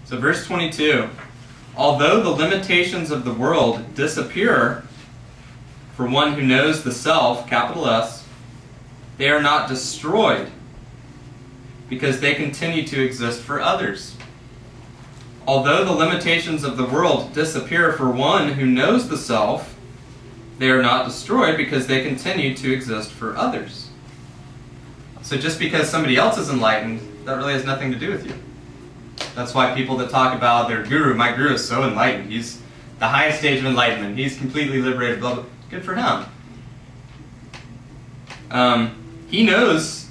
So verse 22, although the limitations of the world disappear for one who knows the self, capital S, they are not destroyed because they continue to exist for others. Although the limitations of the world disappear for one who knows the self, they are not destroyed because they continue to exist for others. So just because somebody else is enlightened, that really has nothing to do with you. That's why people that talk about their guru, my guru is so enlightened, he's the highest stage of enlightenment, he's completely liberated, blah, blah. Good for him. He knows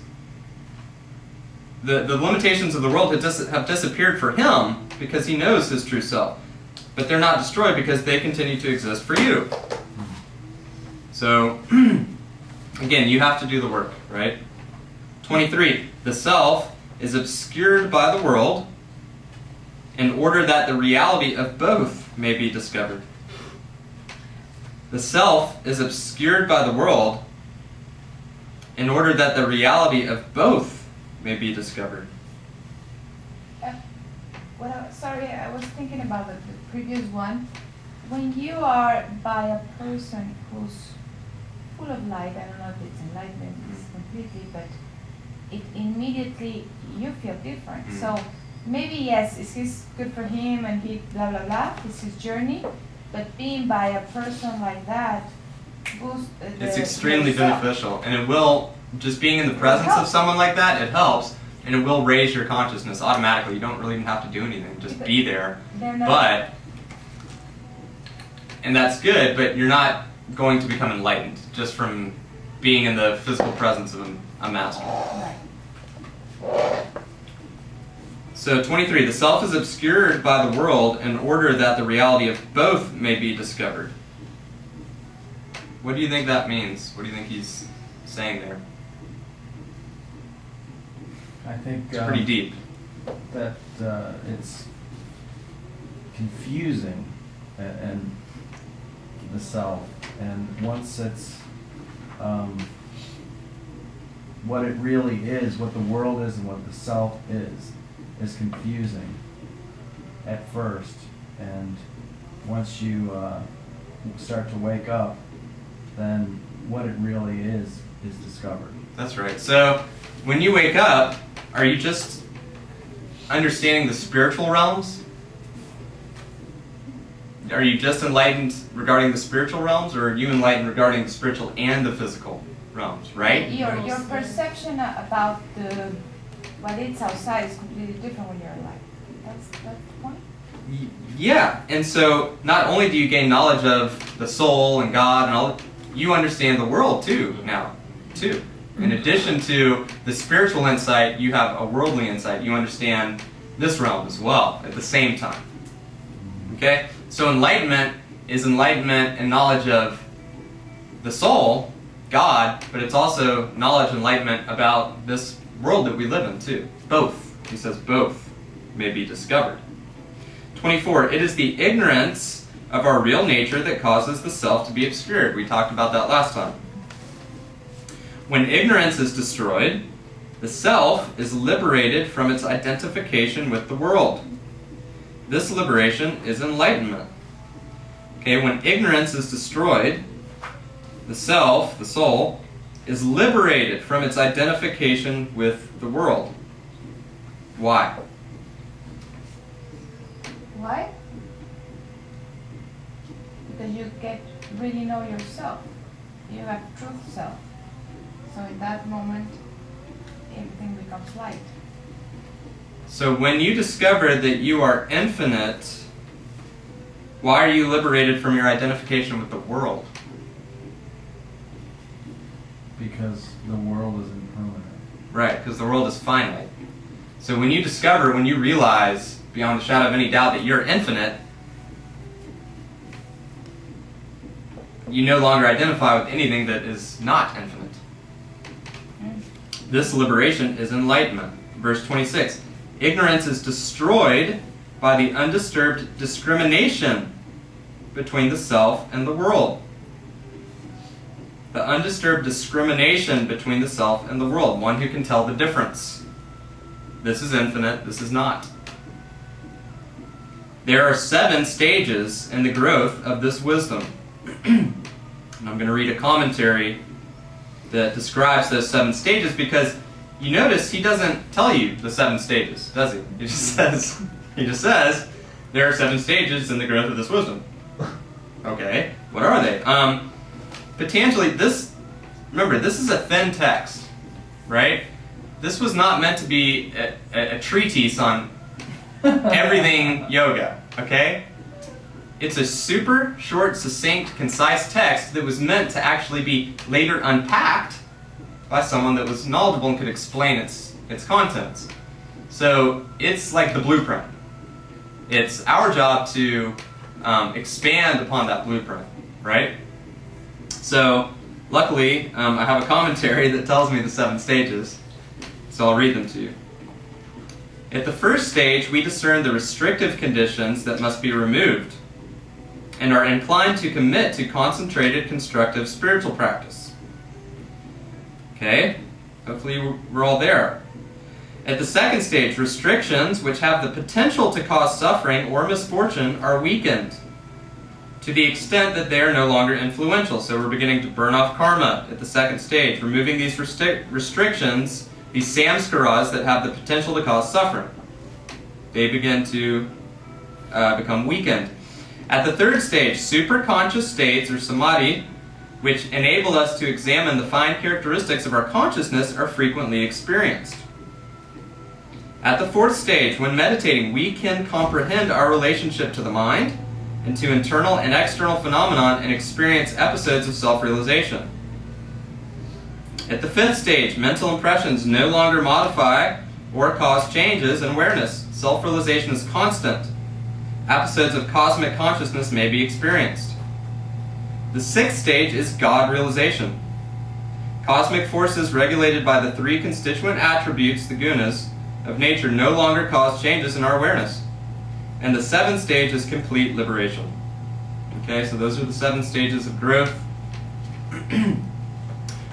the limitations of the world have disappeared for him because he knows his true self. But they're not destroyed because they continue to exist for you. So, again, you have to do the work, right? 23. The self is obscured by the world in order that the reality of both may be discovered. The self is obscured by the world in order that the reality of both may be discovered. Sorry, I was thinking about the previous one. When you are by a person who's full of light, I don't know if it's enlightenment completely, but it immediately you feel different. So maybe yes, it's good for him and he blah blah blah, it's his journey, but being by a person like that boosts it's extremely beneficial, and it will, just being in the presence of someone like that, it helps, and it will raise your consciousness automatically. You don't really even have to do anything, just be there. But, and that's good, but you're not going to become enlightened just from being in the physical presence of a master. So 23, the self is obscured by the world in order that the reality of both may be discovered. What do you think that means? What do you think he's saying there? I think it's pretty deep. That it's confusing and the self, and once it's what it really is, what the world is and what the self is confusing at first, and once you start to wake up, then what it really is discovered. That's right. So when you wake up, are you just understanding the spiritual realms? Are you just enlightened regarding the spiritual realms, or are you enlightened regarding the spiritual and the physical realms, right? Your perception about what it's outside is completely different when you're alive. That's the point? Yeah, and so not only do you gain knowledge of the soul and God and all, you understand the world too now, too. In addition to the spiritual insight, you have a worldly insight. You understand this realm as well at the same time. Okay? So enlightenment is enlightenment and knowledge of the soul, God, but it's also knowledge and enlightenment about this world that we live in too. Both. He says both may be discovered. 24. It is the ignorance of our real nature that causes the self to be obscured. We talked about that last time. When ignorance is destroyed, the self is liberated from its identification with the world. This liberation is enlightenment. Okay, when ignorance is destroyed, the self, the soul, is liberated from its identification with the world. Why? Why? Because you really know yourself. You have truth self. So in that moment, everything becomes light. So when you discover that you are infinite, why are you liberated from your identification with the world? Because the world is impermanent. Right, because the world is finite. So when you discover, when you realize, beyond a shadow of any doubt, that you're infinite, you no longer identify with anything that is not infinite. This liberation is enlightenment. Verse 26. Ignorance is destroyed by the undisturbed discrimination between the self and the world. The undisturbed discrimination between the self and the world. One who can tell the difference. This is infinite, this is not. there are 7 stages in the growth of this wisdom. And I'm going to read a commentary that describes those 7 stages, because you notice he doesn't tell you the 7 stages, does he? He just says there are 7 stages in the growth of this wisdom. Okay, what are they? Patanjali, remember, this is a thin text, right? This was not meant to be a treatise on everything yoga, okay? It's a super short, succinct, concise text that was meant to actually be later unpacked by someone that was knowledgeable and could explain its contents. So it's like the blueprint. It's our job to expand upon that blueprint, right? So luckily, I have a commentary that tells me the 7 stages, so I'll read them to you. At the first stage, we discern the restrictive conditions that must be removed and are inclined to commit to concentrated, constructive spiritual practice. Okay, hopefully we're all there. At the second stage, restrictions which have the potential to cause suffering or misfortune are weakened to the extent that they are no longer influential. So we're beginning to burn off karma at the second stage, removing these restrictions, these samskaras that have the potential to cause suffering. They begin to become weakened. At the third stage, superconscious states, or samadhi, which enable us to examine the fine characteristics of our consciousness, are frequently experienced. At the fourth stage, when meditating, we can comprehend our relationship to the mind and to internal and external phenomenon and experience episodes of self-realization. At the fifth stage, mental impressions no longer modify or cause changes in awareness. Self-realization is constant. Episodes of cosmic consciousness may be experienced. The sixth stage is God realization. Cosmic forces regulated by the 3 constituent attributes, the gunas, of nature no longer cause changes in our awareness. And the 7th stage is complete liberation. Okay, so those are the 7 stages of growth.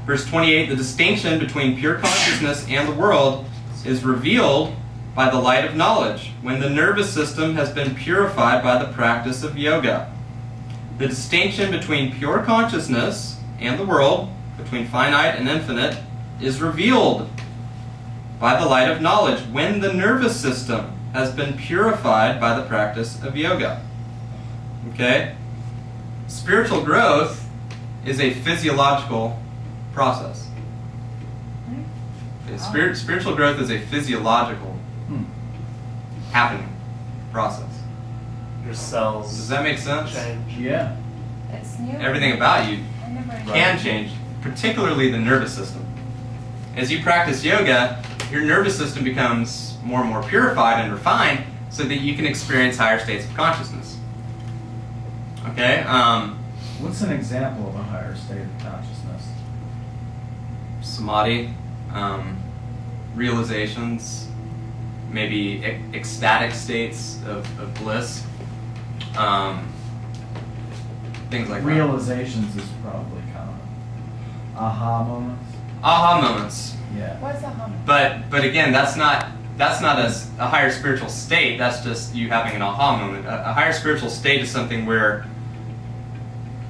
Verse 28, the distinction between pure consciousness and the world is revealed by the light of knowledge when the nervous system has been purified by the practice of yoga. The distinction between pure consciousness and the world, between finite and infinite, is revealed by the light of knowledge when the nervous system has been purified by the practice of yoga. Okay? Spiritual growth is a physiological process. Okay, spiritual growth is a physiological happening process. Your cells Does that make sense? change. Yeah. It's new. Everything about you I never can change, particularly the nervous system. As you practice yoga, your nervous system becomes more and more purified and refined so that you can experience higher states of consciousness. Okay? What's an example of a higher state of consciousness? Samadhi, realizations, maybe ecstatic states of bliss, things like that. Realizations is probably common. Aha moments. Aha moments. Yeah. What's a hum? But again, that's not a higher spiritual state. That's just you having an aha moment. A higher spiritual state is something where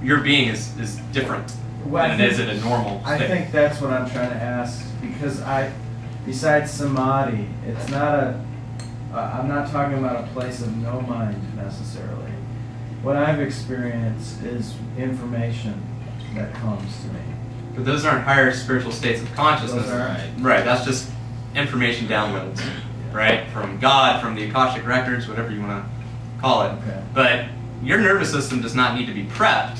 your being is different Well, than it is at a normal state. I think that's what I'm trying to ask, because besides samadhi, it's not I'm not talking about a place of no mind necessarily. What I've experienced is information that comes to me. But those aren't higher spiritual states of consciousness. Those aren't. Right, that's just information downloads, right? From God, from the Akashic records, whatever you want to call it. Okay. But your nervous system does not need to be prepped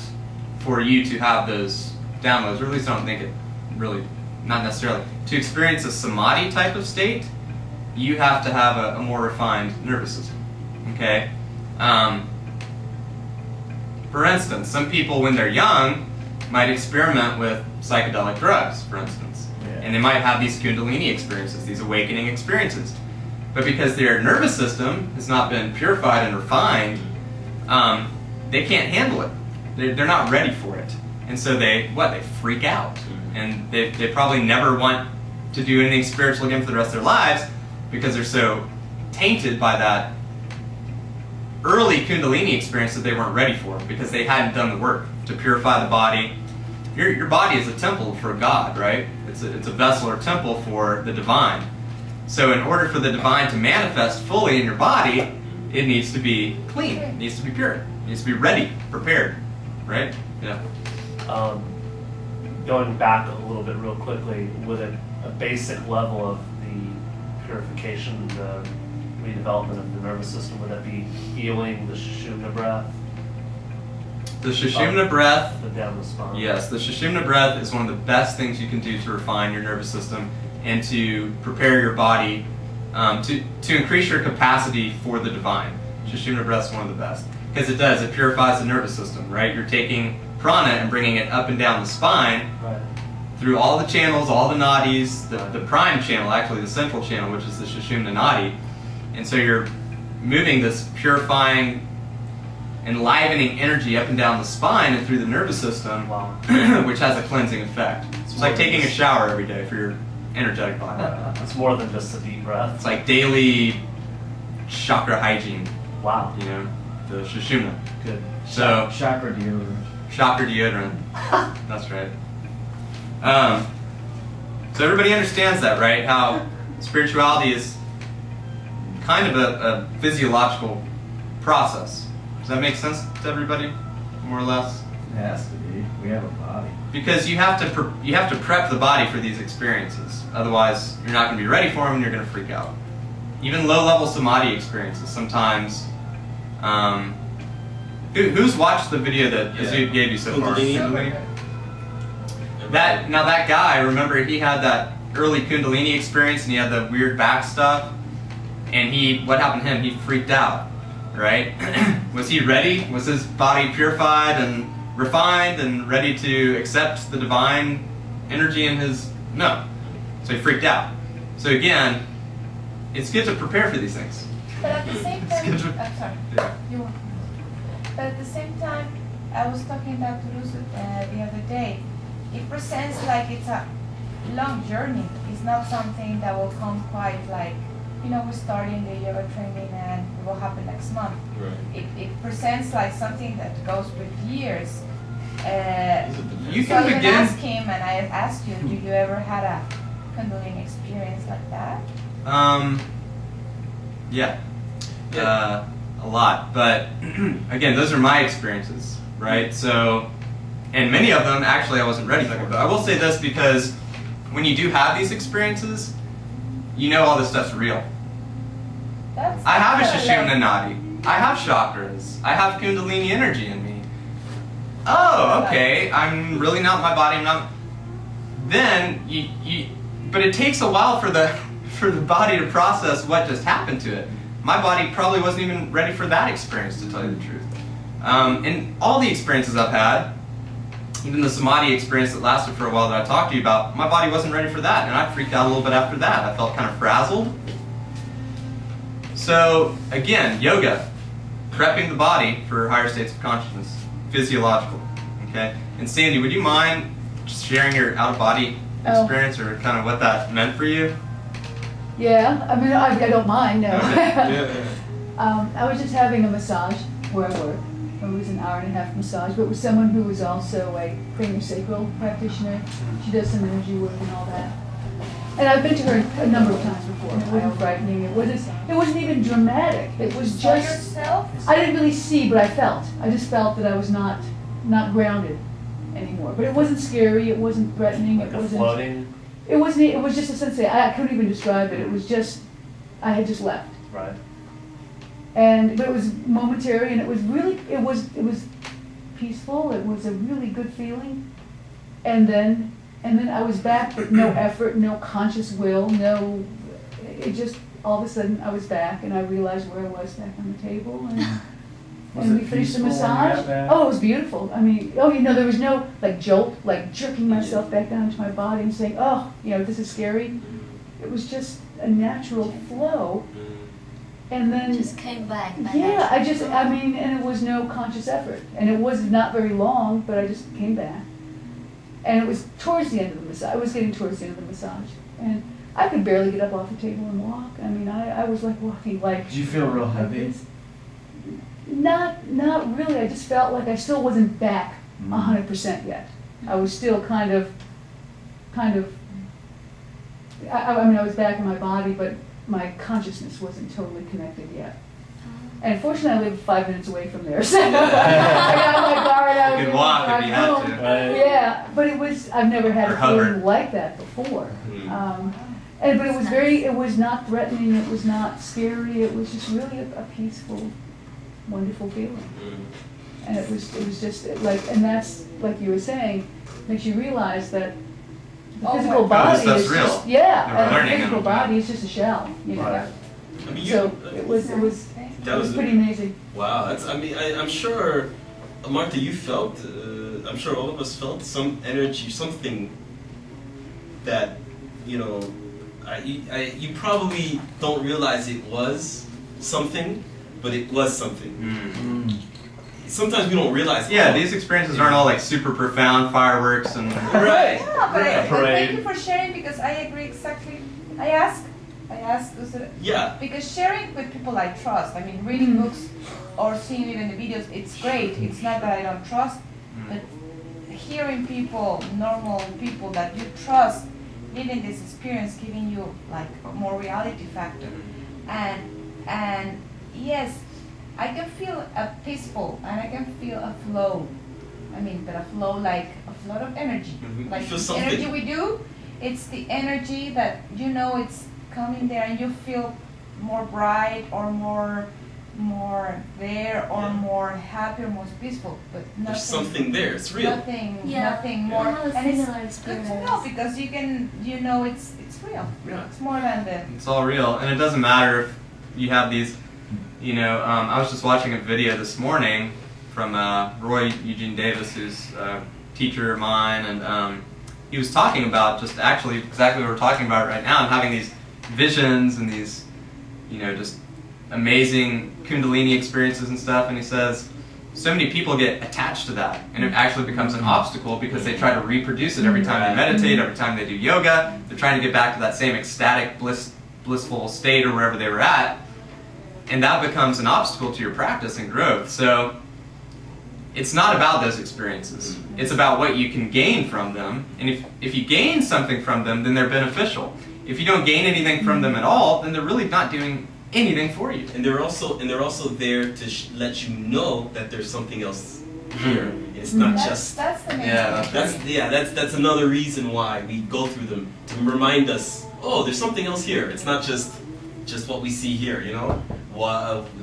for you to have those downloads, or at least I don't think it really, not necessarily. To experience a samadhi type of state, you have to have a more refined nervous system, okay? For instance, some people when they're young might experiment with psychedelic drugs, for instance. Yeah. And they might have these kundalini experiences, these awakening experiences. But because their nervous system has not been purified and refined, they can't handle it. They're not ready for it. And so they freak out. And they probably never want to do anything spiritual again for the rest of their lives because they're so tainted by that early Kundalini experience that they weren't ready for because they hadn't done the work to purify the body. Your body is a temple for God, right? It's a vessel or temple for the divine. So in order for the divine to manifest fully in your body, it needs to be clean. It needs to be pure. It needs to be ready, prepared, right? Yeah. Going back a little bit real quickly, with a basic level of the purification, the redevelopment of the nervous system, would that be healing the Sushumna breath? The Sushumna breath, Down the spine. yes, the Sushumna breath is one of the best things you can do to refine your nervous system and to prepare your body to increase your capacity for the divine. Sushumna breath is one of the best because it purifies the nervous system, right? You're taking prana and bringing it up and down the spine through all the channels, all the nadis, the prime channel, actually the central channel, which is the Sushumna nadi. And so you're moving this purifying, enlivening energy up and down the spine and through the nervous system, which has a cleansing effect. It's like taking a shower every day for your energetic body. It's more than just a deep breath. It's like daily chakra hygiene. Wow. You know, the Sushumna. Good. So Chakra deodorant. chakra deodorant. That's right. So everybody understands that, right? How spirituality is kind of a physiological process. Does that make sense to everybody, more or less? It has to be. We have a body. Because you have to prep the body for these experiences. Otherwise, you're not going to be ready for them, and you're going to freak out. Even low-level samadhi experiences sometimes. Who's watched the video that Azud gave you so far? Kundalini. That guy, remember, he had that early Kundalini experience, and he had the weird back stuff. And what happened to him? He freaked out, right? Was he ready? Was his body purified and refined and ready to accept the divine energy in his... No. So he freaked out. So again, it's good to prepare for these things. But at the same time, It's good to- I'm sorry. Yeah. You want? But at the same time, I was talking about Toulouse the other day. It presents like it's a long journey. It's not something that will come quite like, we're starting the yoga training and it will happen next month. Right. It presents like something that goes with years. You So can I even begin... asked him, and I asked you, do you ever had a Kundalini experience like that? Yeah. A lot. But again, those are my experiences, right? So, and many of them actually I wasn't ready for. But I will say this, because when you do have these experiences, you know all this stuff's real. That's I have a like- Sushumna nadi. I have chakras. I have Kundalini energy in me. Oh, okay. I'm really not my body. I'm not. Then but it takes a while for the body to process what just happened to it. My body probably wasn't even ready for that experience, to tell you the truth. And all the experiences I've had, even the samadhi experience that lasted for a while that I talked to you about, my body wasn't ready for that, and I freaked out a little bit after that. I felt kind of frazzled. So again, yoga, prepping the body for higher states of consciousness, physiological. Okay. And Sandy, would you mind just sharing your out-of-body experience, or kind of what that meant for you? Yeah, I mean, I don't mind, no. Yeah. I was just having a massage where I work. It was an hour-and-a-half massage, but with someone who was also a craniosacral practitioner. She does some energy work and all that. And I've been to her a number of times before. It wasn't frightening. It wasn't even dramatic. It was For just... yourself? I didn't really see, but I felt. I just felt that I was not grounded anymore. But it wasn't scary. It wasn't threatening. Like It a wasn't... floating. It wasn't. It was just a sensation. I couldn't even describe it. It was just, I had just left, Right. but it was momentary, and it was really, it was peaceful. It was a really good feeling, and then I was back with no effort, no conscious will, no. It just all of a sudden I was back, and I realized where I was back on the table, and we finished the peaceful when you massage. got back? Oh, it was beautiful. I mean, there was no like jolt, like jerking myself back down into my body and saying, oh, this is scary. It was just a natural flow. And then, Just came back. yeah, and it was no conscious effort. And it was not very long, but I just came back. And it was towards the end of the massage. I was getting towards the end of the massage. And I could barely get up off the table and walk. I mean, I was like walking like... Did you feel real heavy? Not really. I just felt like I still wasn't back 100% yet. I was still kind of. I mean, I was back in my body, but my consciousness wasn't totally connected yet. And fortunately, I live 5 minutes away from there, so I got my car and I was You could able to walk if drive you had home. to. Right. Yeah, but it was, I've never had Or a hover. feeling like that before. Mm. But it was it was not threatening, it was not scary, it was just really a peaceful, wonderful feeling. And it was just like, and that's, like you were saying, makes you realize that the Oh physical my body God, this is stuff's just, real. yeah, We're and the learning physical and- body is just a shell, you know. Right. I mean, So it was that was pretty amazing. wow. That's, I mean, I'm sure, Martha, you felt. I'm sure all of us felt some energy, something that, you know, you probably don't realize it was something, but it was something. Mm. Sometimes we don't realize. Yeah, oh, these experiences aren't all like super profound fireworks and. Right. Yeah, but Right. Parade. thank you for sharing because I agree exactly. I ask, Yeah. because sharing with people I trust. I mean, reading books or seeing even the videos, it's great. It's not that I don't trust, but hearing people, normal people that you trust, living this experience, giving you like more reality factor, and yes, I can feel a peaceful and I can feel a flow. I mean, but a flow like a flow of energy, Mhm. like Feel the something. energy we do. It's the energy that you know it's coming there, and you feel more bright or more there or Yeah. more happy or more peaceful. But nothing. There's something there. It's real. Nothing more. I have a And it's similar good experience. to know because you know it's real. Yeah. It's more than the. It's all real, and it doesn't matter if you have these. You know, I was just watching a video this morning from Roy Eugene Davis, who's a teacher of mine, and he was talking about just actually exactly what we're talking about right now, and having these visions and these, you know, just amazing Kundalini experiences and stuff. And he says so many people get attached to that, and it actually becomes an obstacle because they try to reproduce it every time they meditate, every time they do yoga. They're trying to get back to that same ecstatic, blissful state or wherever they were at. And that becomes an obstacle to your practice and growth. So it's not about those experiences. It's about what you can gain from them. And if you gain something from them, then they're beneficial. If you don't gain anything from them at all, then they're really not doing anything for you. And they're also there to let you know that there's something else here. It's not just. That's the main Yeah, thing. That's another reason why we go through them, to remind us, oh, there's something else here. It's not just what we see here, you know,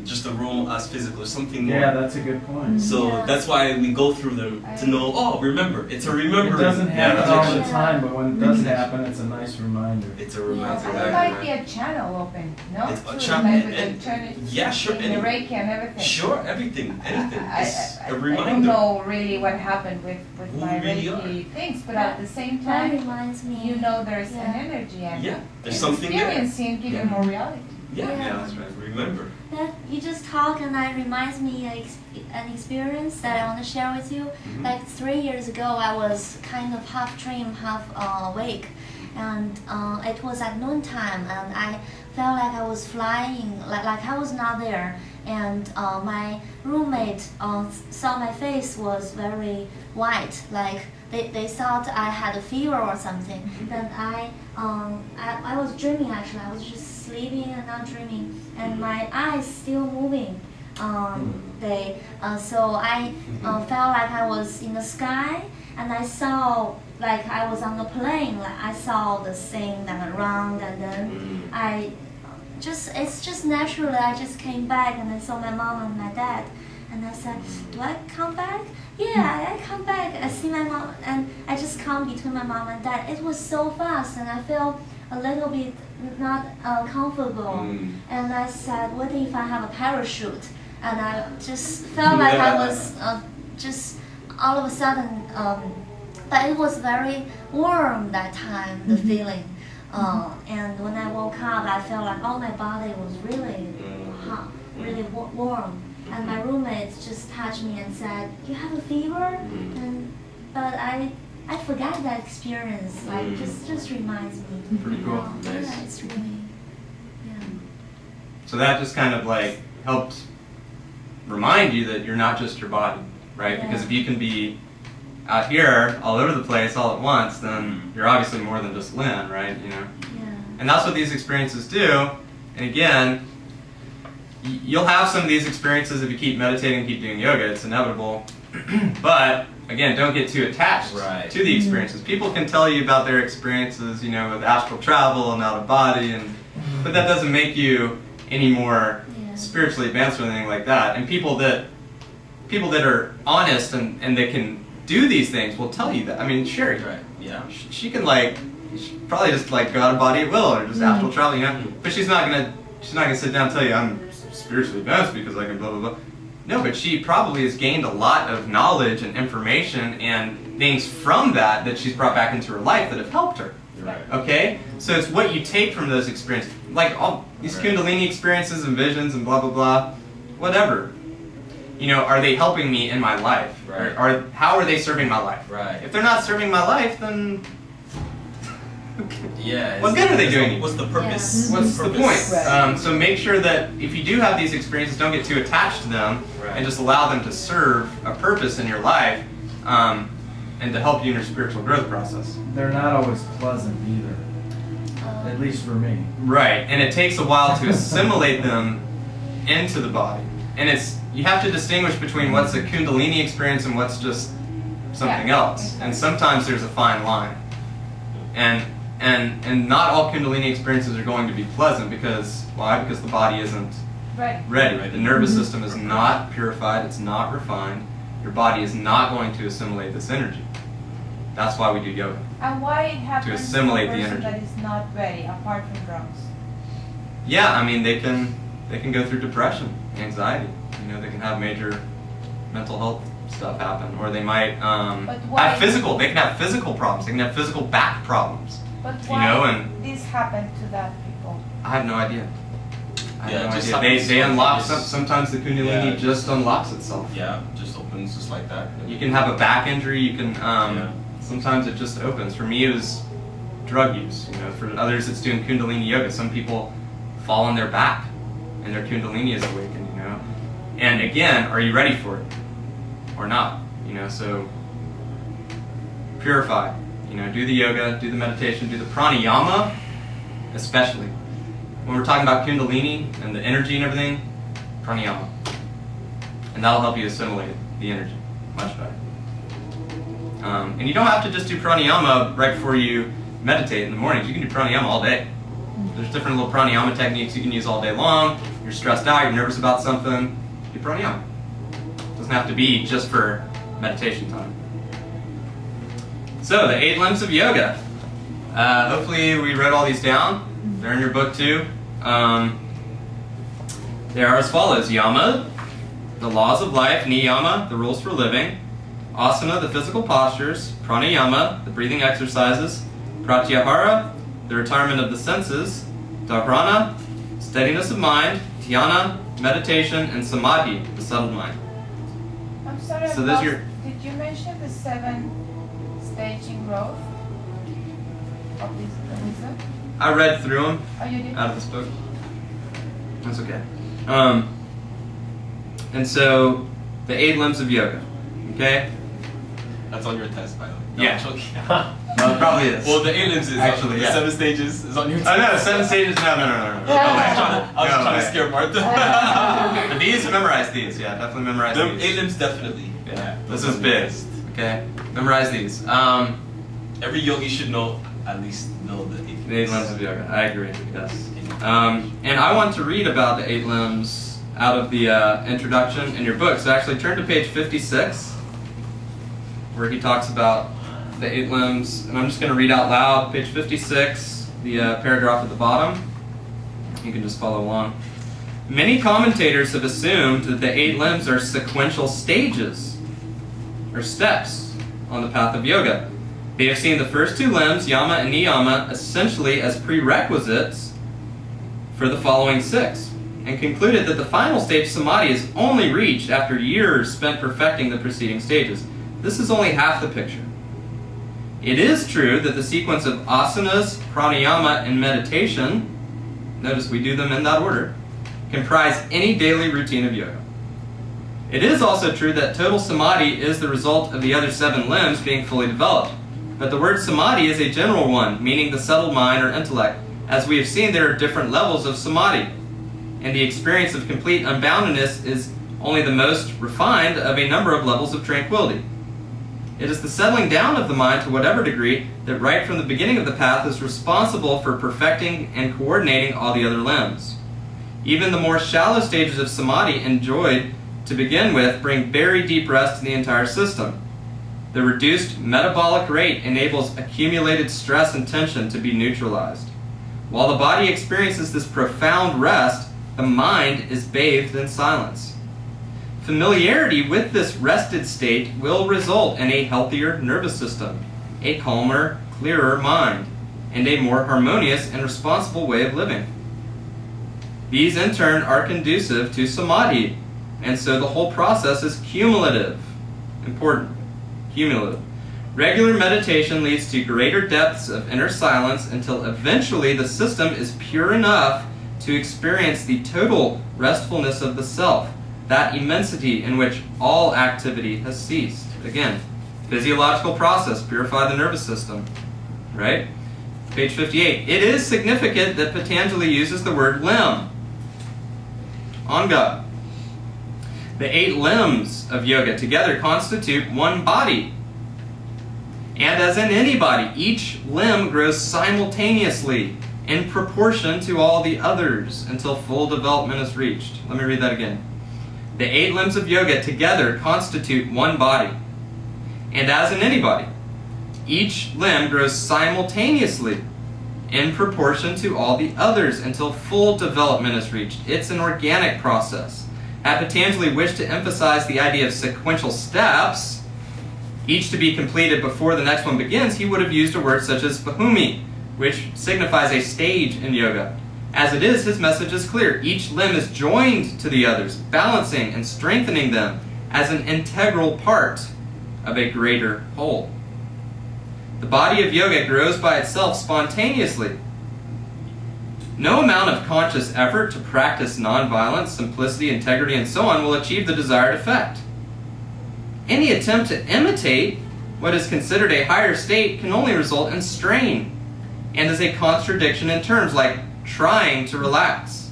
just a room, us physical. There's something more. Yeah, that's a good point. So Yeah. that's why we go through them to know. Oh, remember! It's a remembering. It doesn't happen all the Yeah. time, but when it does happen, it's a nice reminder. It's a Yeah, reminder. and exactly it might right. be a channel open, no? It's a Too, channel, like we and- can turn it yeah, sure, in the and- Reiki and everything. Sure, everything, anything. It's I a don't reminder. know really what happened with Who my we really Reiki things, but at the same That time, reminds me. you know there's Yeah. an energy and Yeah, there's and something there. experiencing giving more reality. Yeah, Yeah. that's right. remember. That you just talk and that reminds me an experience that I want to share with you. Mhm. Like 3 years ago, I was kind of half dream, half awake, and it was at noontime, and I felt like I was flying, like I was not there. And my roommate saw my face was very white, like they thought I had a fever or something. Then I was dreaming actually. I was just sleeping and not dreaming, and my eyes still moving. So I felt like I was in the sky, and I saw like I was on a plane. Like I saw the thing that around, and then it's just naturally I just came back and I saw my mom and my dad, and I said, do I come back? Yeah, I come back. I see my mom, and I just come between my mom and dad. It was so fast, and I felt a little bit not comfortable. And I said, what if I have a parachute? And I just felt like I was just all of a sudden, but it was very warm that time, the feeling. And when I woke up, I felt like all my body was really hot, really warm. And my roommate just touched me and said, "You have a fever?" But I forgot that experience. Like just reminds me. Pretty cool. Yeah, Nice. it's really, yeah. So that just kind of like helps remind you that you're not just your body, right? Yeah. Because if you can be out here all over the place all at once, then you're obviously more than just Lynn, right? You know, Yeah. and that's what these experiences do. And again, you'll have some of these experiences if you keep meditating, keep doing yoga. It's inevitable. But again, don't get too attached Right. to the experiences. People can tell you about their experiences, you know, with astral travel and out of body, but that doesn't make you any more Yeah. spiritually advanced or anything like that. And people that are honest and they can do these things will tell you that. I mean, Sherry, Right. Yeah. she can she probably just like go out of body at will or just astral travel, you know. But she's not gonna sit down and tell you I'm spiritually advanced because I can blah blah blah. No, but she probably has gained a lot of knowledge and information and things from that she's brought back into her life that have helped her. Right. Okay? So it's what you take from those experiences. Like all these Right. Kundalini experiences and visions and blah blah blah. Whatever. You know, are they helping me in my life? Right. Or how are they serving my life? Right. If they're not serving my life, then Yeah. what good are they doing? What's the purpose? Yeah. what's the point? Right. So make sure that if you do have these experiences, don't get too attached to them, Right. and just allow them to serve a purpose in your life, and to help you in your spiritual growth process. They're not always pleasant either, Uh, at least for me. Right, and it takes a while to assimilate them into the body. And you have to distinguish between what's a Kundalini experience and what's just something Yeah. else. And sometimes there's a fine line. And not all Kundalini experiences are going to be pleasant because why? Because the body isn't Right. ready. The nervous system is not purified, it's not refined. Your body is not going to assimilate this energy. That's why we do yoga. And why it happens assimilate to a the person energy. that is not ready, apart from drugs? Yeah, I mean they can go through depression, anxiety. You know, they can have major mental health stuff happen, or they might But why- have physical. They can have physical problems. They can have physical back problems. But You why know, and- this happened to that people? I have no idea. I Yeah, have it no just idea. happens They unlock. spontaneous. Sometimes the Kundalini Yeah. just unlocks itself. Yeah. Just opens just like that. You can have a back injury. You can. Yeah. Sometimes it just opens. For me, it was drug use. You know, for others, it's doing Kundalini yoga. Some people fall on their back, and their Kundalini is awakened. You know, and again, are you ready for it, or not? You know, so purify. You know, do the yoga, do the meditation, do the pranayama, especially when we're talking about Kundalini and the energy and everything. Pranayama, and that'll help you assimilate the energy much better. And you don't have to just do pranayama right before you meditate in the mornings. You can do pranayama all day. There's different little pranayama techniques you can use all day long. You're stressed out, you're nervous about something, do pranayama. It doesn't have to be just for meditation time. So, the 8 limbs of yoga. Hopefully we wrote all these down. They're in your book too. They are as follows. Yama, the laws of life. Niyama, the rules for living. Asana, the physical postures. Pranayama, the breathing exercises. Pratyahara, the retirement of the senses. Dharana, steadiness of mind. Dhyana, meditation. And Samadhi, the settled mind. I'm sorry, So I those lost- are- did you mention the 7 stage in growth of this wisdom? I read through them Oh, you did? out of this book. That's okay. And so, the 8 limbs of yoga. Okay? That's on your test, by the way. No, Yeah. I'm joking. Well, it probably is. Well, the 8 limbs is Actually, the yeah. 7 stages is on your Oh test. no, 7 stages? No. I was just trying to scare Martha. But these, memorize these. Yeah, definitely memorize The these. 8 limbs definitely. Yeah, those this is are big. best. Okay, memorize these. Every yogi should know at least know the 8 The 8 limbs of yoga. I agree. Yes. And I want to read about the 8 limbs out of the introduction in your book. So actually, turn to page 56, where he talks about the 8 limbs. And I'm just going to read out loud, page 56, the paragraph at the bottom. You can just follow along. Many commentators have assumed that the 8 limbs are sequential stages, or steps, on the path of yoga. They have seen the first 2 limbs, yama and niyama, essentially as prerequisites for the following 6, and concluded that the final stage, samadhi, is only reached after years spent perfecting the preceding stages. This is only half the picture. It is true that the sequence of asanas, pranayama, and meditation, notice we do them in that order, comprise any daily routine of yoga. It is also true that total samadhi is the result of the other 7 limbs being fully developed. But the word samadhi is a general one, meaning the settled mind or intellect. As we have seen, there are different levels of samadhi, and the experience of complete unboundedness is only the most refined of a number of levels of tranquility. It is the settling down of the mind to whatever degree that right from the beginning of the path is responsible for perfecting and coordinating all the other limbs. Even the more shallow stages of samadhi enjoyed to begin with bring very deep rest to the entire system. The reduced metabolic rate enables accumulated stress and tension to be neutralized. While the body experiences this profound rest, the mind is bathed in silence. Familiarity with this rested state will result in a healthier nervous system, a calmer, clearer mind, and a more harmonious and responsible way of living. These in turn are conducive to samadhi, and so the whole process is cumulative. Important. Cumulative. Regular meditation leads to greater depths of inner silence until eventually the system is pure enough to experience the total restfulness of the self, that immensity in which all activity has ceased. Again, physiological process, purify the nervous system. Right? Page 58. It is significant that Patanjali uses the word limb. Anga. The 8 limbs of yoga together constitute one body. And as in any body, each limb grows simultaneously in proportion to all the others until full development is reached. Let me read that again. The 8 limbs of yoga together constitute one body. And as in any body, each limb grows simultaneously in proportion to all the others until full development is reached. It's an organic process. Had Patanjali wished to emphasize the idea of sequential steps, each to be completed before the next one begins, he would have used a word such as bhumi, which signifies a stage in yoga. As it is, his message is clear. Each limb is joined to the others, balancing and strengthening them as an integral part of a greater whole. The body of yoga grows by itself spontaneously. No amount of conscious effort to practice nonviolence, simplicity, integrity, and so on will achieve the desired effect. Any attempt to imitate what is considered a higher state can only result in strain and is a contradiction in terms, like trying to relax.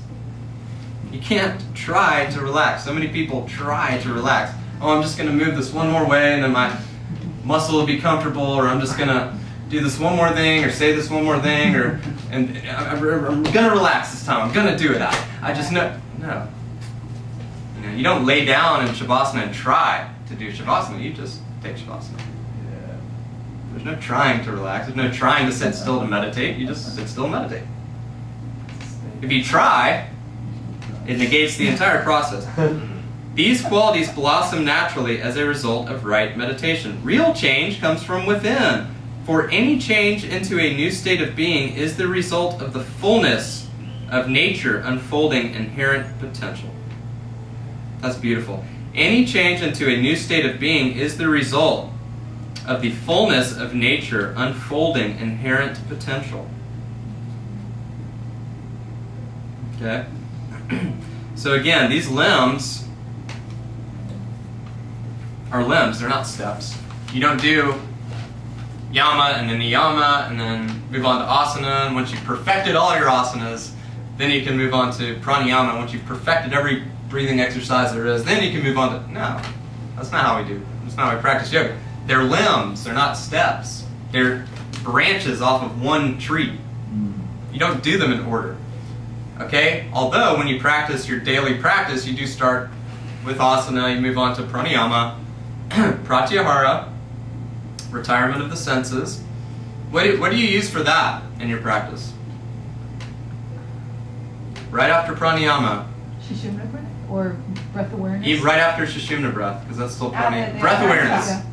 You can't try to relax. So many people try to relax. Oh, I'm just going to move this one more way and then my muscle will be comfortable, or I'm just going to do this one more thing, or say this one more thing, and I'm going to relax this time. I'm going to do it. I just know. No. You don't lay down in Shavasana and try to do Shavasana. You just take Shavasana. Yeah. There's no trying to relax. There's no trying to sit still to meditate. You just sit still and meditate. If you try, it negates the entire process. These qualities blossom naturally as a result of right meditation. Real change comes from within. For any change into a new state of being is the result of the fullness of nature unfolding inherent potential. That's beautiful. Any change into a new state of being is the result of the fullness of nature unfolding inherent potential. Okay? So again, these limbs are limbs, they're not steps. You don't do yama and then niyama and then move on to asana, and once you've perfected all your asanas, then you can move on to pranayama. Once you've perfected every breathing exercise there is, then you can move on to... No, that's not how we do. That's not how we practice yoga. They're limbs, they're not steps. They're branches off of one tree. You don't do them in order. Okay? Although when you practice your daily practice, you do start with asana, you move on to pranayama, pratyahara, retirement of the senses. What do you use for that in your practice? Right after pranayama. Sushumna breath or breath awareness? Right after Sushumna breath, because that's still After pranayama. the- Breath awareness. Okay.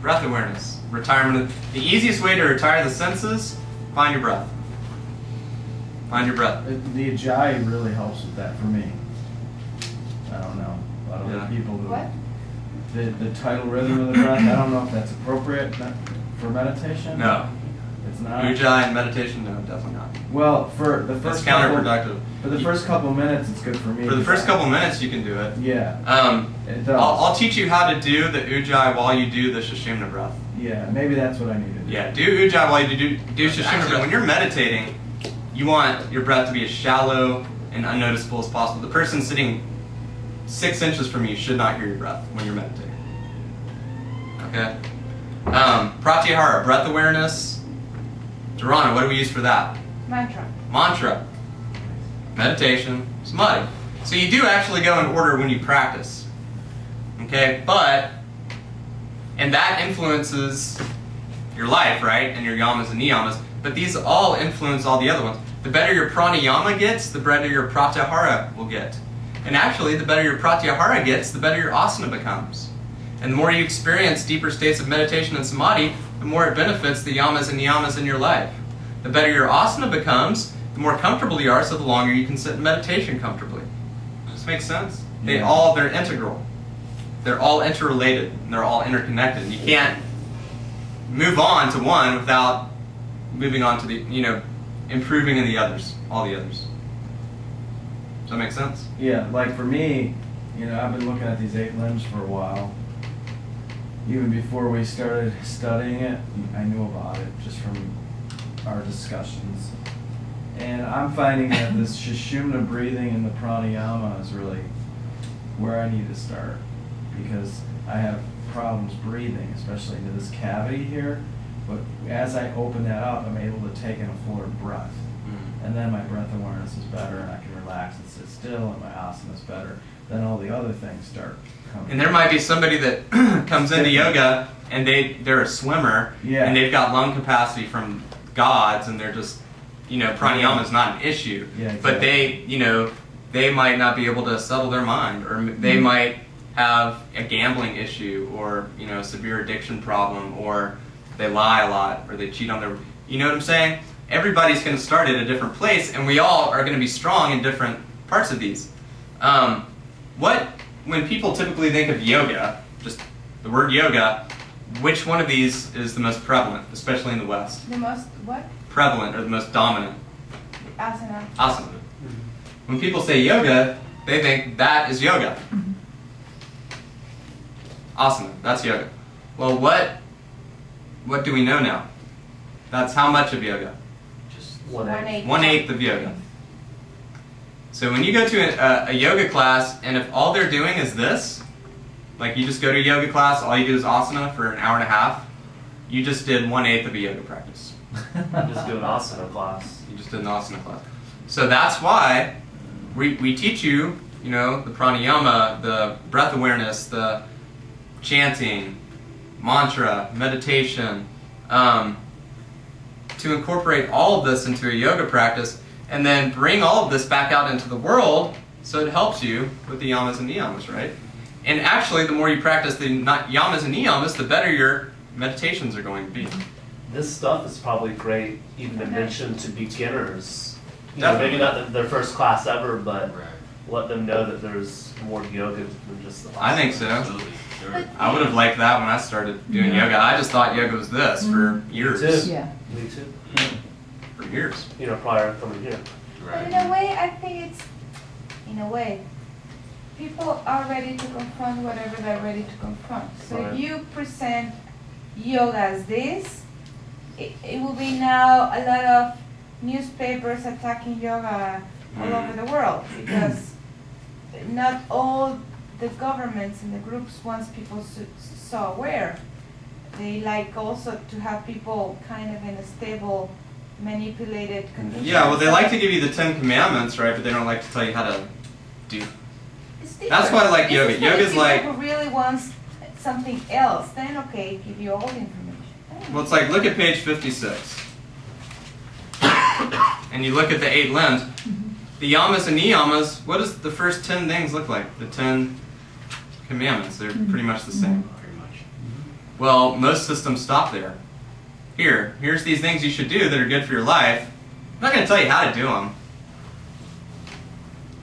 Breath awareness. Retirement. The easiest way to retire the senses, find your breath. Find your breath. The Ajay really helps with that for me. I don't know. A lot of Yeah. other people who... What? The tidal rhythm of the breath, I don't know if that's appropriate for meditation. No. It's not. Ujjayi and meditation, no, definitely not. Well, for the That's first counterproductive. For the first couple minutes, it's good for me. For the first couple minutes, you can do it. Yeah. It does. I'll teach you how to do the Ujjayi while you do the Sushumna breath. Yeah, maybe that's what I need to do. Yeah, do Ujjayi while you do Sushumna breath. When you're meditating, you want your breath to be as shallow and unnoticeable as possible. The person sitting 6 inches from you should not hear your breath when you're meditating. Okay? Pratyahara, breath awareness. Dharana, what do we use for that? Mantra. Mantra. Meditation. Samadhi. So you do actually go in order when you practice. Okay? And that influences your life, right? And your yamas and niyamas. But these all influence all the other ones. The better your pranayama gets, the better your pratyahara will get. And actually, the better your pratyahara gets, the better your asana becomes. And the more you experience deeper states of meditation and samadhi, the more it benefits the yamas and niyamas in your life. The better your asana becomes, the more comfortable you are, so the longer you can sit in meditation comfortably. Does this make sense? Yeah. They're integral. They're all interrelated, and they're all interconnected. You can't move on to one without moving on to the, improving in the others, all the others. Does that make sense? Yeah, like for me, I've been looking at these 8 limbs for a while. Even before we started studying it, I knew about it just from our discussions. And I'm finding that this Sushumna breathing and the pranayama is really where I need to start, because I have problems breathing, especially into this cavity here. But as I open that up, I'm able to take in a fuller breath. And then my breath awareness is better, and I can relax and sit still, and my asana is better. Then all the other things start coming. And there might be somebody that comes into yoga and they're a swimmer, Yeah. and they've got lung capacity from gods, and they're just, pranayama is not an issue. Yeah, But exactly. they might not be able to settle their mind, or they might have a gambling issue, or a severe addiction problem, or they lie a lot, or they cheat on their. You know what I'm saying? Everybody's going to start at a different place, and we all are going to be strong in different parts of these. When people typically think of yoga, just the word yoga, which one of these is the most prevalent, especially in the West? The most what? Prevalent, or the most dominant? Asana. Asana. When people say yoga, they think that is yoga. Asana, that's yoga. Well, what do we know now? That's how much of yoga? Just 1/8. 1/8 of yoga. So when you go to a yoga class, and if all they're doing is this, like you just go to a yoga class, all you do is asana for an hour and a half, you just did 1/8 of a yoga practice. just do an asana class. You just did an asana class. So that's why we teach you, the pranayama, the breath awareness, the chanting, mantra, meditation, to incorporate all of this into a yoga practice, and then bring all of this back out into the world, so it helps you with the yamas and niyamas, right? And actually, the more you practice the yamas and niyamas, the better your meditations are going to be. This stuff is probably great even to mention to beginners. Definitely. Maybe not their first class ever, but let them know that there's more to yoga than just the I think so. Absolutely. Sure. I would have liked that when I started doing yoga. I just thought yoga was this for years. Me too. Yeah. Me too. For years. Prior to coming here. But in a way, I think it's, people are ready to confront whatever they're ready to confront. So Right. if you present yoga as this, it will be now a lot of newspapers attacking yoga all over the world, because not all the governments and the groups wants people so aware. They like also to have people kind of in a stable, manipulated condition. Yeah, well, they like to give you the 10 Commandments, right? But they don't like to tell you how to do. It's That's why I like different. yoga. This is for Yoga's the people like- who really wants something else. Then okay, give you all the information. Well, it's like, look at page 56. And you look at the 8 limbs. The yamas and niyamas, what does the first 10 things look like? The 10 commandments. They're pretty much the same. Pretty much. Well, most systems stop there. Here's these things you should do that are good for your life. I'm not going to tell you how to do them.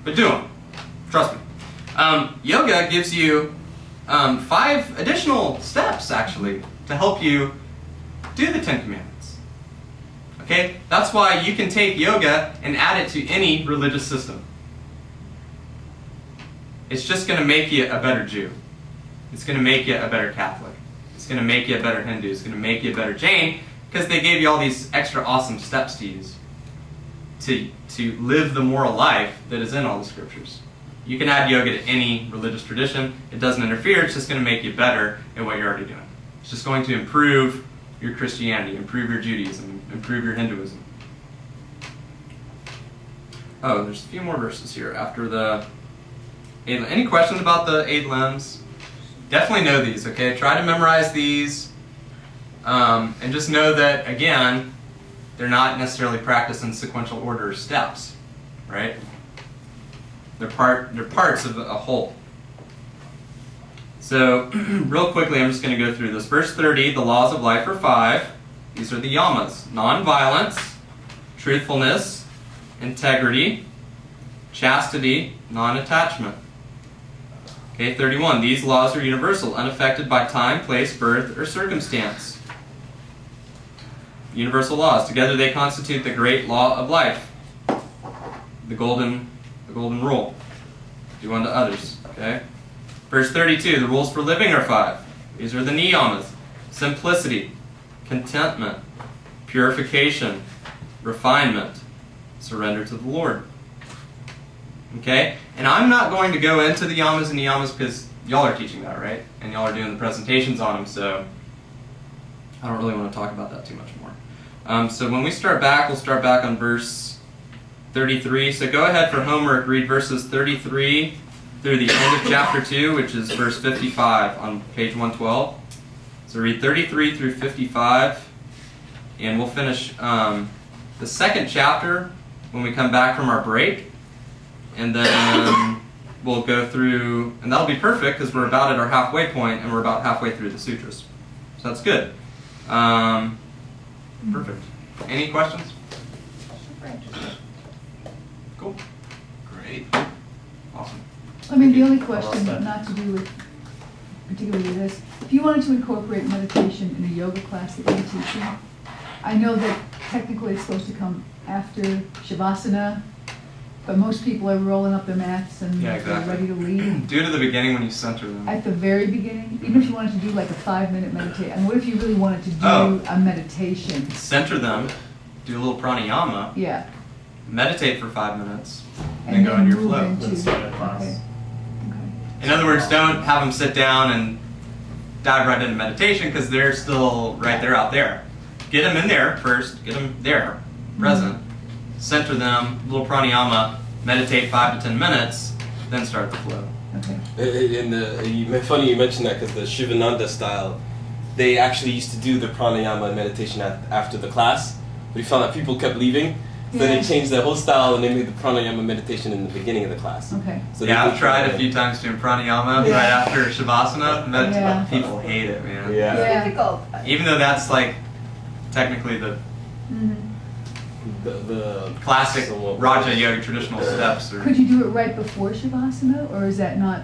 But do them. Trust me. Yoga gives you 5 additional steps, actually, to help you do the 10 Commandments. Okay? That's why you can take yoga and add it to any religious system. It's just going to make you a better Jew. It's going to make you a better Catholic. It's going to make you a better Hindu. It's going to make you a better Jain, because they gave you all these extra awesome steps to use to live the moral life that is in all the scriptures. You can add yoga to any religious tradition. It doesn't interfere. It's just going to make you better at what you're already doing. It's just going to improve your Christianity, improve your Judaism, improve your Hinduism. Oh, there's a few more verses here after the 8 limbs. Any questions about the 8 limbs? Definitely know these, okay? Try to memorize these. And just know that, again, they're not necessarily practiced in sequential order or steps, right? They're parts of a whole. So, real quickly, I'm just going to go through this. Verse 30, the laws of life are 5. These are the yamas. Non-violence, truthfulness, integrity, chastity, non-attachment. Okay, 31, these laws are universal, unaffected by time, place, birth, or circumstance. Universal laws. Together they constitute the great law of life. The golden rule. Do unto others. Okay? Verse 32, the rules for living are 5. These are the niyamas. Simplicity, contentment, purification, refinement, surrender to the Lord. Okay? And I'm not going to go into the yamas and niyamas because y'all are teaching that, right? And y'all are doing the presentations on them, so I don't really want to talk about that too much more. So when we start back, we'll start back on verse 33. So go ahead for homework, read verses 33 through the end of chapter 2, which is verse 55 on page 112. So read 33 through 55, and we'll finish the second chapter when we come back from our break. And then we'll go through, and that'll be perfect because we're about at our halfway point, and we're about halfway through the sutras. So that's good. Perfect. Any questions? Super interesting. Cool. Great. Awesome. I mean, the only question, not to do with particularly this, if you wanted to incorporate meditation in a yoga class that you're teaching, I know that technically it's supposed to come after Shavasana, but most people are rolling up their mats and Yeah, they're exactly. ready to leave. Do it at the beginning when you center them. At the very beginning, even if you wanted to do like a 5-minute meditation, and what if you really wanted to do Oh. a meditation? Center them, do a little pranayama, Yeah. meditate for 5 minutes, and And then go into your move flow. into, Then start a class. okay. In other words, don't have them sit down and dive right into meditation because they're still right there out there. Get them in there first, get them there, present, center them, little pranayama, meditate 5 to 10 minutes, then start the flow. Okay. Funny you mentioned that because the Shivananda style, they actually used to do the pranayama and meditation after the class. But we found that people kept leaving, so Yeah. they changed their whole style and they made the pranayama meditation in the beginning of the class. Okay. So they Yeah, I've did tried a pranayama. few times doing pranayama Yeah. right after Shavasana. Yeah. People hate it, man. Yeah. It's Yeah. difficult. Even though that's like technically the Mhm. The classic somewhat- Raja Yoga traditional steps. Or Could you do it right before Shavasana, or is that not?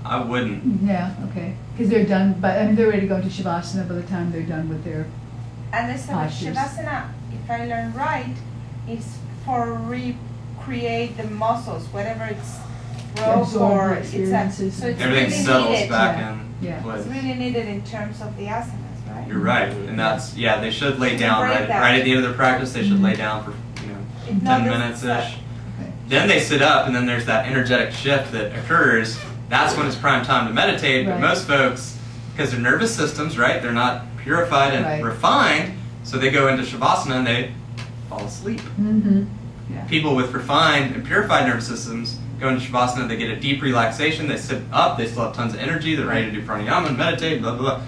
I wouldn't. Yeah, okay. Because they're done, but I mean, they're ready to go into Shavasana by the time they're done with their. And the Postures. Shavasana, if I learn right, is for recreate the muscles, whether it's rope Absorb or the it's experiences. so it's Everything really settles needed. back Yeah. in Yeah. place. It's really needed in terms of the asanas, right? You're right, and that's they should lay down Break right, that. right at the end of their practice. They should Mhm. lay down for If not, 10 this minutes is ish. Okay. Then they sit up, and then there's that energetic shift that occurs. That's when it's prime time to meditate. But Right. most folks, because their nervous systems, right, they're not purified and Right. refined, so they go into Shavasana and they fall asleep. Mm-hmm. Yeah. People with refined and purified nervous systems go into Shavasana, they get a deep relaxation, they sit up, they still have tons of energy, they're ready to do pranayama and meditate, blah, blah, blah.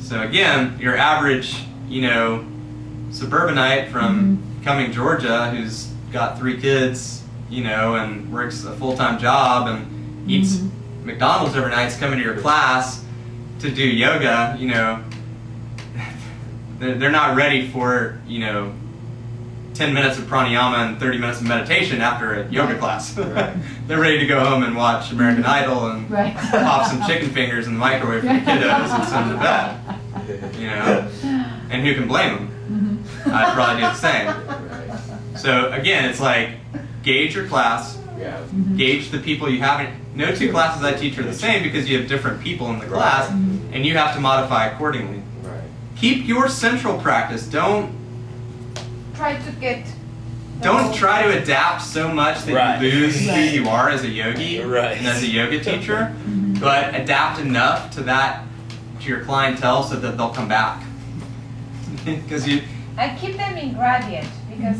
So again, your average, suburbanite from Cumming, Georgia, who's got 3 kids, and works a full-time job and eats McDonald's every night, is coming to your class to do yoga, they're not ready for, 10 minutes of pranayama and 30 minutes of meditation after a yoga class. They're ready to go home and watch American Idol and Right. pop some chicken fingers in the microwave for the kiddos and send them to bed. And who can blame them? I'd probably do the same. Right. So again, it's like gauge your class, Yeah. gauge the people you have. No two classes I teach are the same because you have different people in the class, and you have to modify accordingly. Right. Keep your central practice. Don't Try to get. the whole- try to adapt so much that Right. you lose who Right. you are as a yogi Right. and as a yoga teacher, but adapt enough to your clientele so that they'll come back. Because you. And keep them in gradient because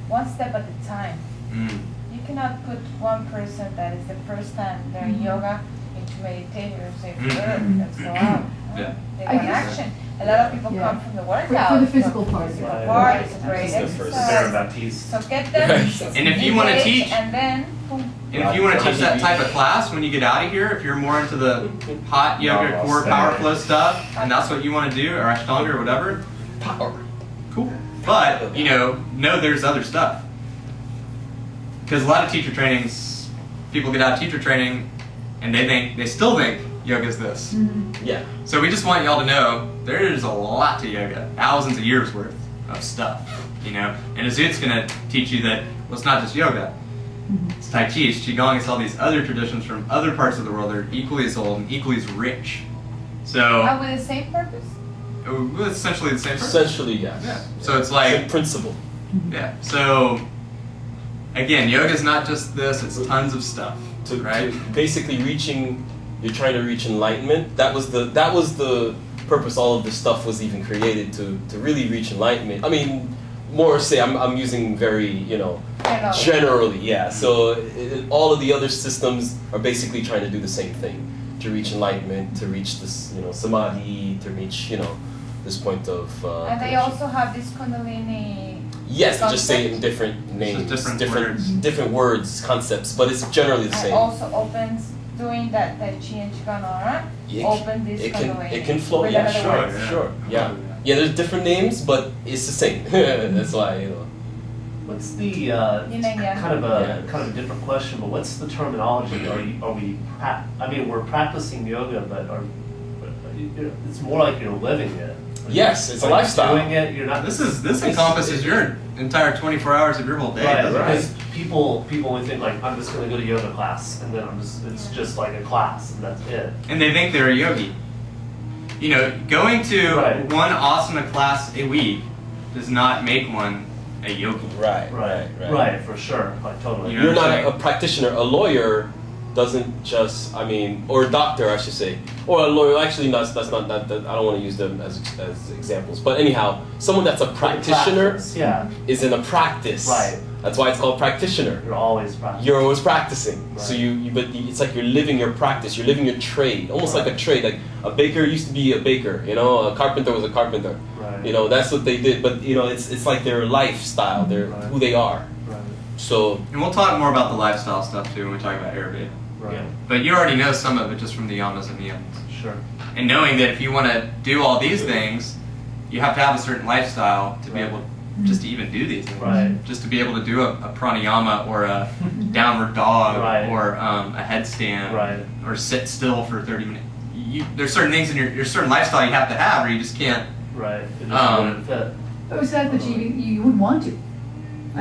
one step at a time. Mm. You cannot put one person that is the first time they're in yoga into meditation and say, let's go out. Yeah. They I want guess- action. A lot of people Yeah. come from the workout. For the physical part, Physical yeah. part is a great That's the first Sarah exercise. Baptiste. So get them Right. And if you want to engaged teach, and then boom. and if you want to teach that type of class when you get out of here, if you're more into the hot yoga core power flow stuff, and that's what you want to do, or Ashtanga or whatever, Power. cool. But know there's other stuff. Because a lot of teacher trainings, people get out of teacher training, and they still think yoga's this. Yeah. So we just want y'all to know there's a lot to yoga, thousands of years worth of stuff, And Azut's gonna teach you that well, it's not just yoga. It's Tai Chi, it's Qigong, it's all these other traditions from other parts of the world that are equally as old and equally as rich. So And with the same purpose? it's essentially the same. Purpose. Essentially, yes. Yeah. So it's like Same principle. yeah. So again, yoga's not just this; it's tons of stuff, right? To basically you're trying to reach enlightenment. That was the purpose. All of this stuff was even created to really reach enlightenment. I mean, more say I'm using very generally, yeah. So all of the other systems are basically trying to do the same thing, to reach enlightenment, to reach this samadhi, to reach this point of. And they connection. also have this Kundalini. Yes, they just say it in concept. different names, different different words, concepts, but it's generally the And same. also opens doing that Tai Chi and Qigong aura. Open this Kundalini. It can flow, with yeah, another sure, words. sure, yeah. Yeah, there's different names, but it's the same. That's why, What's the Yin and yang. kind of a different question? But what's the terminology? We're practicing yoga, but it's more like you're living it. Yes, it's a Are you lifestyle. Doing it, you're not. This encompasses your entire 24 hours of your whole day. Right, doesn't it? because people only think like I'm just going to go to yoga class and then it's just like a class and that's it. And they think they're a yogi. Going to Right. one asana class a week does not make one a yogi. Right, Right, for sure, like totally. You know You're what I'm not saying? a practitioner. A lawyer doesn't just, or a doctor, I should say, or a lawyer. Actually, that's not. I don't want to use them as examples. But anyhow, someone that's a practitioner Practice, yeah, is in a practice. Right. That's why it's called practitioner. you're always practicing. You're always practicing. Right. So it's like you're living your practice. You're living your trade, almost like a trade. Like a baker used to be a baker. A carpenter was a carpenter. Right. That's what they did. But it's like their lifestyle. They're Right. who they are. Right. So And we'll talk more about the lifestyle stuff too when we talk about Ayurveda. Right. But you already know some of it just from the yamas and niyamas. Sure. And knowing that if you want to do all these things, you have to have a certain lifestyle to be Right. able just to even do these things. Right. Just to be able to do a pranayama or a downward dog Right. or a headstand Right. or sit still for 30 minutes. There's certain things in your certain lifestyle you have to have or you just can't. Right. It just wouldn't fit. Oh, it's not that you would want to.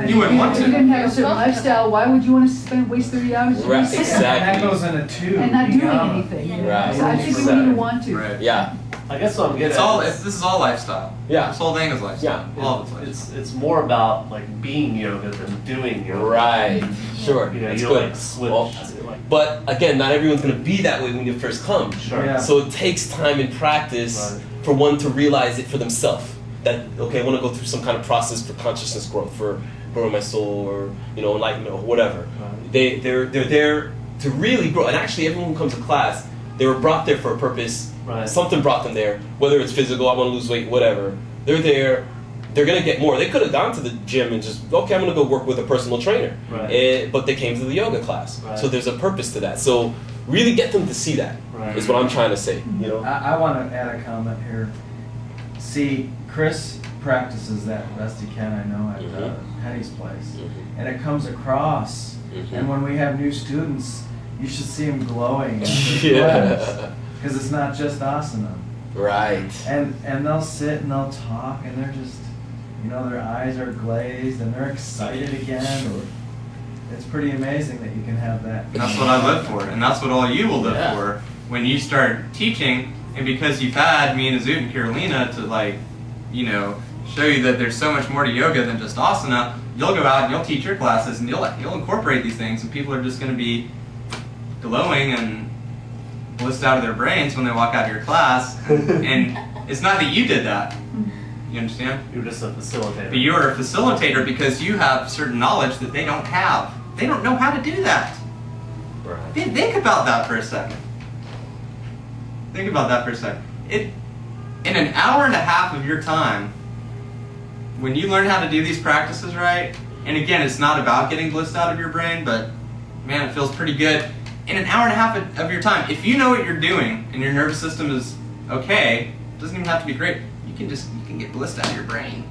You wouldn't want If to. you didn't have a certain lifestyle, why would you want to waste 30 hours just Right, sitting exactly. And that goes in it too. and not doing Yama. anything? Right. So I think we need to want to. Right. yeah, I guess what I'm getting It's at all. is- This is all lifestyle. Yeah. This whole thing is lifestyle. Yeah. All of it's lifestyle. it's more about like being yoga than doing yoga. right, sure, that's you good. like switch. Well, like, but again, not everyone's gonna be that way when you first come. sure. Yeah. So it takes time and practice Right. for one to realize it for themselves. That okay, I want to go through some kind of process for consciousness growth, for growing my soul, or enlightenment, or whatever. Right. They're there to really grow. And actually, everyone who comes to class, they were brought there for a purpose. Right. Something brought them there, whether it's physical, I want to lose weight, whatever. They're there. They're gonna get more. They could have gone to the gym and just I'm gonna go work with a personal trainer. Right. But they came to the yoga class, Right. so there's a purpose to that. So really get them to see that. Right. Is what I'm trying to say. I want to add a comment here. See, Chris practices that best he can, I know, at Henny's place. And it comes across. And when we have new students, you should see them glowing. Yeah. Because it's not just asana. Right. And they'll sit and they'll talk and they're just, you know, their eyes are glazed and they're excited again. It's pretty amazing that you can have that. And that's what I live for, and that's what all you will live Yeah. for when you start teaching. And because you've had me and Azut and Carolina to, like, you know, show you that there's so much more to yoga than just asana, you'll go out and you'll teach your classes and you'll incorporate these things, and people are just going to be glowing and blissed out of their brains when they walk out of your class. And it's not that you did that. You understand? You're just a facilitator. But you're a facilitator because you have certain knowledge that they don't have. They don't know how to do that. Right. Think about that for a second. Think about that for a second. In an hour and a half of your time, when you learn how to do these practices right, and again, it's not about getting blissed out of your brain, but man, it feels pretty good. In an hour and a half of your time, if you know what you're doing and your nervous system is okay, it doesn't even have to be great. You can get blissed out of your brain.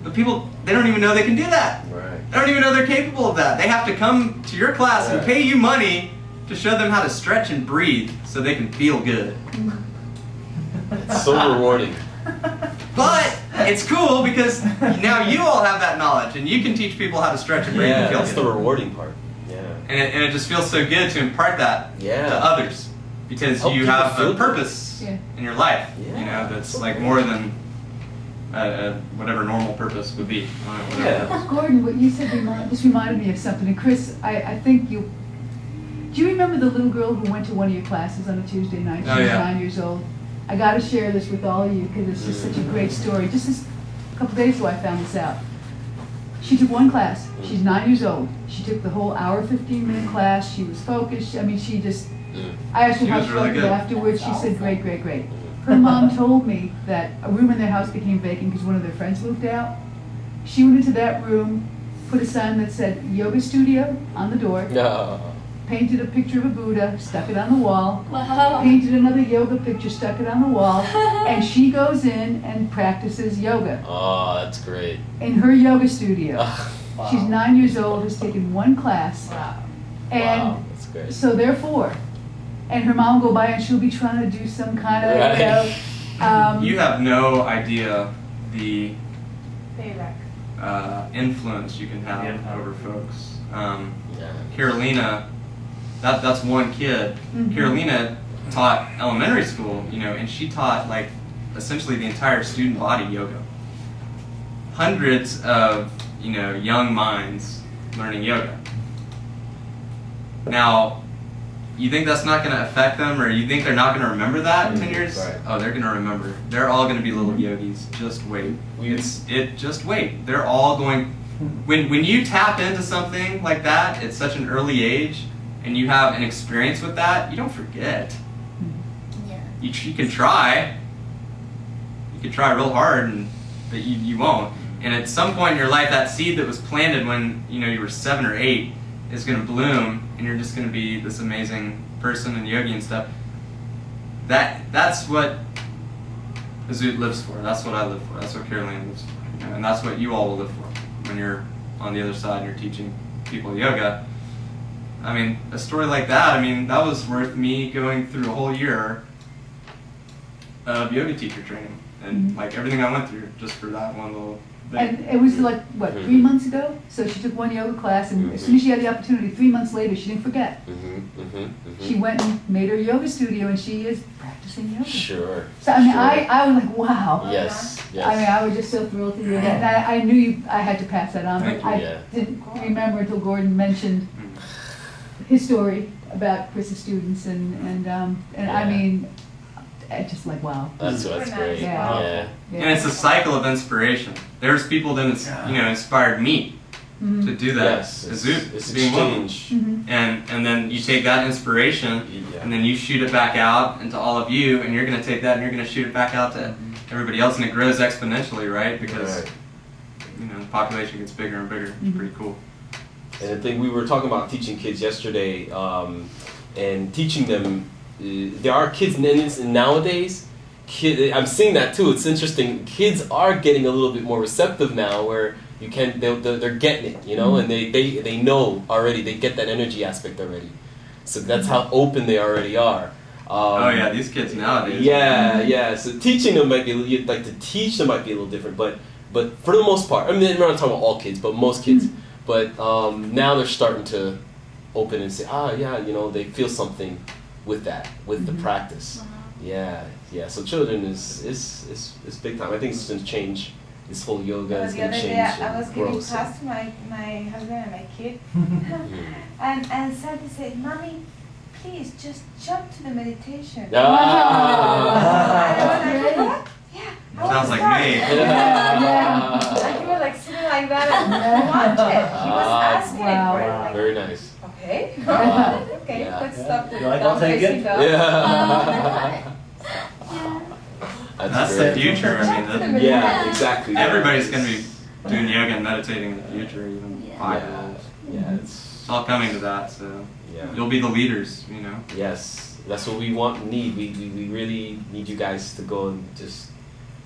But people, they don't even know they can do that. Right. They don't even know they're capable of that. They have to come to your class and pay you money to show them how to stretch and breathe so they can feel good. It's so rewarding. But it's cool because now you all have that knowledge and you can teach people how to stretch and breathe Yeah, and feel that's the good. rewarding part. Yeah. And it just feels so good to impart that Yeah. to others because Help you people have feel a good. purpose Yeah. in your life. Yeah. You know, that's like more than whatever normal purpose would be. I don't know, whatever it Yeah. is. Gordon, what you said just reminded me of something. And Chris, I think do you remember the little girl who went to one of your classes on a Tuesday night? She Oh, was yeah. 9 years old. I got to share this with all of you because it's just such a great story. Just a couple days ago I found this out. She took one class. She's 9 years old. She took the whole hour, 15-minute class. She was focused. I mean, she just, I asked her She how was she really felt good. afterwards. She said, great, great, great. Her mom told me that a room in their house became vacant because one of their friends moved out. She went into that room, put a sign that said yoga studio on the door, No. painted a picture of a Buddha, stuck it on the wall, Wow. painted another yoga picture, stuck it on the wall, and she goes in and practices yoga Oh, that's great. in her yoga studio. Wow. She's 9 years old, has taken one class, and Wow, that's great. so therefore, and her mom will go by and she'll be trying to do some kind of, Right. You have no idea the Payback. influence you can have Yeah. over folks. Yeah. Carolina, that's one kid. Mhm. Carolina taught elementary school, you know, and she taught like essentially the entire student body yoga. Hundreds of, you know, young minds learning yoga. Now, you think that's not going to affect them, or you think they're not going to remember that in 10 years? Right. Oh, they're going to remember. They're all going to be little yogis. Just wait. Just wait. They're all going. When you tap into something like that at such an early age, and you have an experience with that, you don't forget. Yeah. You can try. You can try real hard, but you won't. And at some point in your life, that seed that was planted when you were 7 or 8 is going to bloom, and you're just going to be this amazing person and yogi and stuff. That's what Azut lives for. That's what I live for. That's what Carolina lives for. And that's what you all will live for when you're on the other side and you're teaching people yoga. I mean, a story like that, I mean, that was worth me going through a whole year of yoga teacher training. And like everything I went through just for that one little thing. And it was like, what, 3 months ago? So she took one yoga class, and as soon as she had the opportunity, 3 months later, she didn't forget. She went and made her yoga studio, and she is practicing yoga. Sure. So I mean, Sure. I was like, wow. Yes. Yes. I mean, I was just so thrilled to hear that. And I knew I had to pass that on, Thank but you. I Yeah. didn't remember until Gordon mentioned his story about Chris's students, and I Yeah. mean, it's just like, wow. That's Super great. nice. Yeah. Yeah. Yeah. And it's a cycle of inspiration. There's people that inspired me Mhm. to do that. Yes. Azut It's being one of them. exchange. Mhm. And then you take that inspiration Yeah. and then you shoot it back out into all of you, and you're going to take that and you're going to shoot it back out to everybody else, and it grows exponentially, right? Because Right. the population gets bigger and bigger. It's pretty cool. And I think we were talking about teaching kids yesterday, and teaching them. There are kids nowadays. I'm seeing that too. It's interesting. Kids are getting a little bit more receptive now, where they're getting it, and they know already. They get that energy aspect already. So that's how open they already are. Oh yeah, these kids nowadays. Yeah, yeah. So teaching them might be like to teach them might be a little different, but for the most part, I mean, we're not talking about all kids, but most kids. But now they're starting to open and say, yeah, you know, they feel something with that, with the practice. Yeah, yeah. So children is big time. I think it's going to change. This whole yoga is The going to other change. day I was and giving grow, so. class to my husband and my kid, and Sadie said, "Mommy, please just jump to the meditation." Ah. And I was like, "What? Yeah." I Sounds want like to start." me. Like he was like sitting like that and watch it. He was asking Wow. it for it. Like, Very nice. okay, okay, Yeah. let's stop the You like, I'll take it. Yeah. That's the future. I mean, Yeah, exactly. everybody's going to be doing yoga and meditating in the future, even Yeah. 5-year-olds. Yeah, It's all coming to that, so yeah. you'll be the leaders, you know. Yes, that's what we want and need. We really need you guys to go and just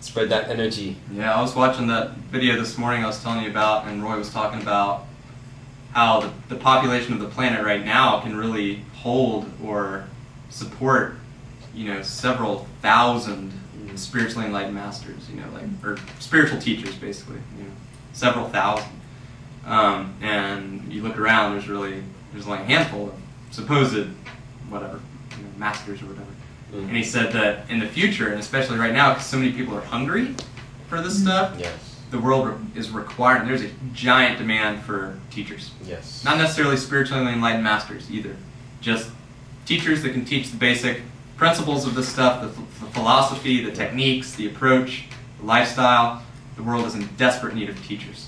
spread that energy. Yeah, I was watching that video this morning I was telling you about, and Roy was talking about how the population of the planet right now can really hold or support, you know, several thousand spiritually enlightened masters, you know, like, or spiritual teachers, basically, you know, several thousand. And you look around, there's only a handful of supposed, whatever, you know, masters or whatever. And he said that in the future, and especially right now, because so many people are hungry for this stuff, Yes, the world is requiring, there's a giant demand for teachers. yes. Not necessarily spiritually enlightened masters either. Just teachers that can teach the basic principles of this stuff, the philosophy, the techniques, the approach, the lifestyle. The world is in desperate need of teachers.